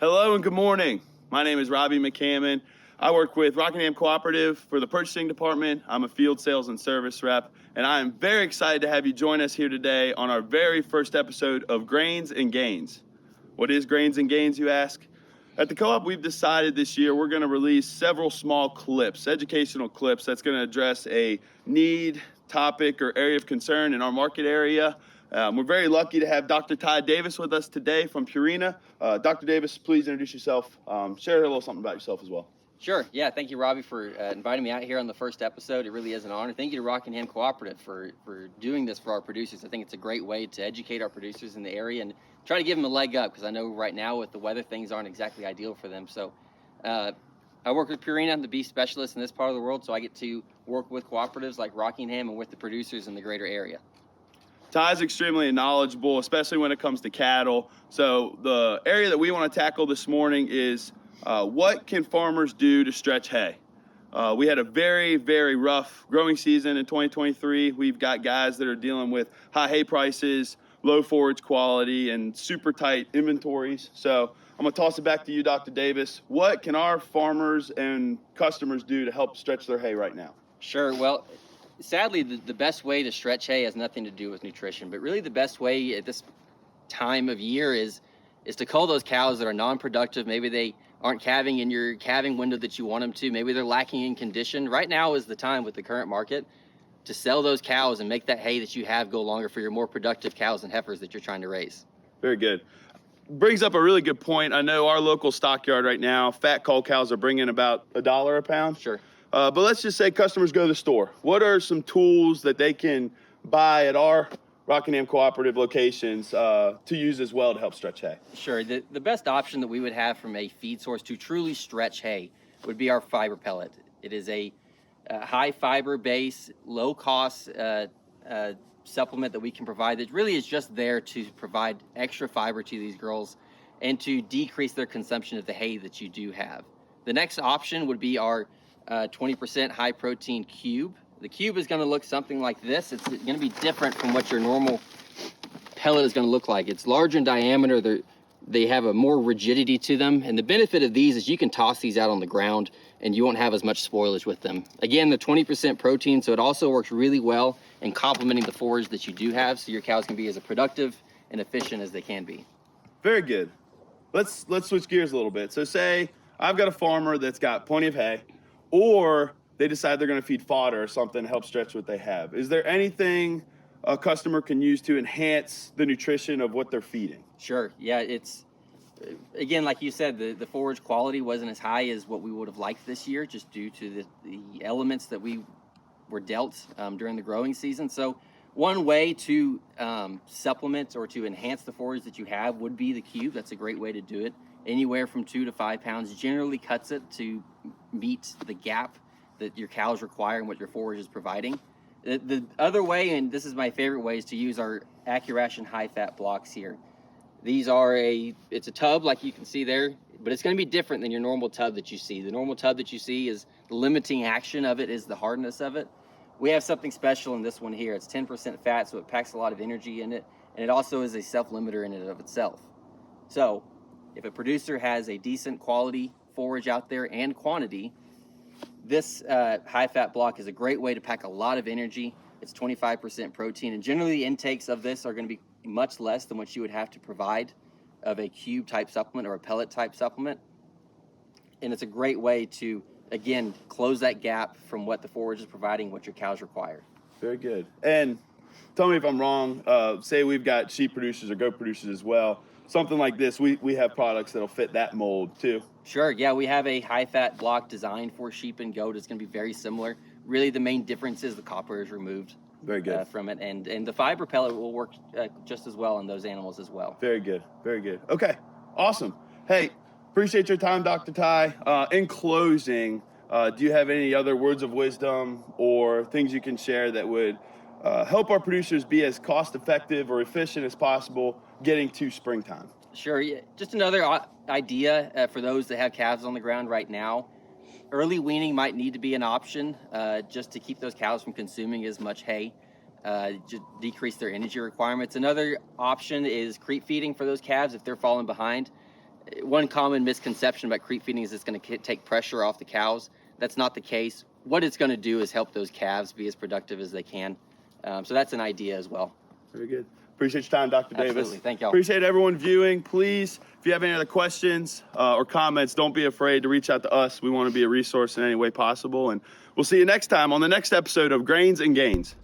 Hello and good morning. My name is Robbie McCammon. I work with Rockingham Cooperative for the purchasing department. I'm a field sales and service rep, and I am very excited to have you join us here today on our very first episode of Grains and Gains. What is Grains and Gains, you ask? At the co-op, we've decided this year we're going to release several small clips, educational clips that's going to address a need, topic, or area of concern in our market area. We're very lucky to have Dr. Ty Davis with us today from Purina. Dr. Davis, please introduce yourself. Share a little something about yourself as well. Sure. Yeah. Thank you, Robbie, for inviting me out here on the first episode. It really is an honor. Thank you to Rockingham Cooperative for doing this for our producers. I think it's a great way to educate our producers in the area and try to give them a leg up, because I know right now with the weather, things aren't exactly ideal for them. So I work with Purina. I'm the beef specialist in this part of the world, so I get to work with cooperatives like Rockingham and with the producers in the greater area. Ty's extremely knowledgeable, especially when it comes to cattle. So the area that we want to tackle this morning is what can farmers do to stretch hay? We had a very, very rough growing season in 2023. We've got guys that are dealing with high hay prices, low forage quality, and super tight inventories. So I'm going to toss it back to you, Dr. Davis. What can our farmers and customers do to help stretch their hay right now? Sure. Well, sadly, the best way to stretch hay has nothing to do with nutrition, but really the best way at this time of year is to cull those cows that are non-productive. Maybe they aren't calving in your calving window that you want them to. Maybe they're lacking in condition. Right now is the time with the current market to sell those cows and make that hay that you have go longer for your more productive cows and heifers that you're trying to raise. Very good. Brings up a really good point. I know our local stockyard right now, fat cull cows are bringing about $1 a pound. Sure. But let's just say customers go to the store. What are some tools that they can buy at our Rockingham Cooperative locations to use as well to help stretch hay? Sure. The best option that we would have from a feed source to truly stretch hay would be our fiber pellet. It is a high fiber base, low cost supplement that we can provide that really is just there to provide extra fiber to these girls and to decrease their consumption of the hay that you do have. The next option would be our 20% high protein cube. The cube is going to look something like this. It's going to be different from what your normal pellet is going to look like. It's larger in diameter. They have a more rigidity to them. And the benefit of these is you can toss these out on the ground and you won't have as much spoilage with them. Again, the 20% protein, so it also works really well in complementing the forage that you do have, so your cows can be as productive and efficient as they can be. Very good. Let's switch gears a little bit. So say I've got a farmer that's got plenty of hay, or they decide they're going to feed fodder or something to help stretch what they have. Is there anything a customer can use to enhance the nutrition of what they're feeding? Sure. Yeah, it's, again, like you said, the forage quality wasn't as high as what we would have liked this year, just due to the elements that we were dealt during the growing season. So one way to supplement or to enhance the forage that you have would be the cube. That's a great way to do it. Anywhere from 2 to 5 pounds generally cuts it to meet the gap that your cows require and what your forage is providing. The other way, and this is my favorite way, is to use our AccuRation high-fat blocks here. These are it's a tub like you can see there, but it's going to be different than your normal tub that you see. The normal tub that you see is the limiting action of it is the hardness of it. We have something special in this one here. It's 10% fat, so it packs a lot of energy in it, and it also is a self-limiter in and of itself. So if a producer has a decent quality forage out there and quantity, this high-fat block is a great way to pack a lot of energy. It's 25% protein, and generally the intakes of this are going to be much less than what you would have to provide of a cube-type supplement or a pellet-type supplement. And it's a great way to, again, close that gap from what the forage is providing, what your cows require. Very good. And tell me if I'm wrong. Say we've got sheep producers or goat producers as well. Something like this, we have products that'll fit that mold too. Sure, yeah, we have a high-fat block designed for sheep and goat. It's going to be very similar. Really, the main difference is the copper is removed. Very good. From it, and the fiber pellet will work just as well on those animals as well. Very good, very good. Okay, awesome. Hey, appreciate your time, Dr. Ty. In closing, do you have any other words of wisdom or things you can share that would help our producers be as cost-effective or efficient as possible getting to springtime? Sure. Yeah. Just another idea for those that have calves on the ground right now. Early weaning might need to be an option just to keep those cows from consuming as much hay, just decrease their energy requirements. Another option is creep feeding for those calves if they're falling behind. one common misconception about creep feeding is it's going to take pressure off the cows. That's not the case. What it's going to do is help those calves be as productive as they can. So that's an idea as well. Very good. Appreciate your time, Dr. Davis. Absolutely. Thank y'all. Appreciate everyone viewing. Please, if you have any other questions or comments, don't be afraid to reach out to us. We want to be a resource in any way possible. And we'll see you next time on the next episode of Grains and Gains.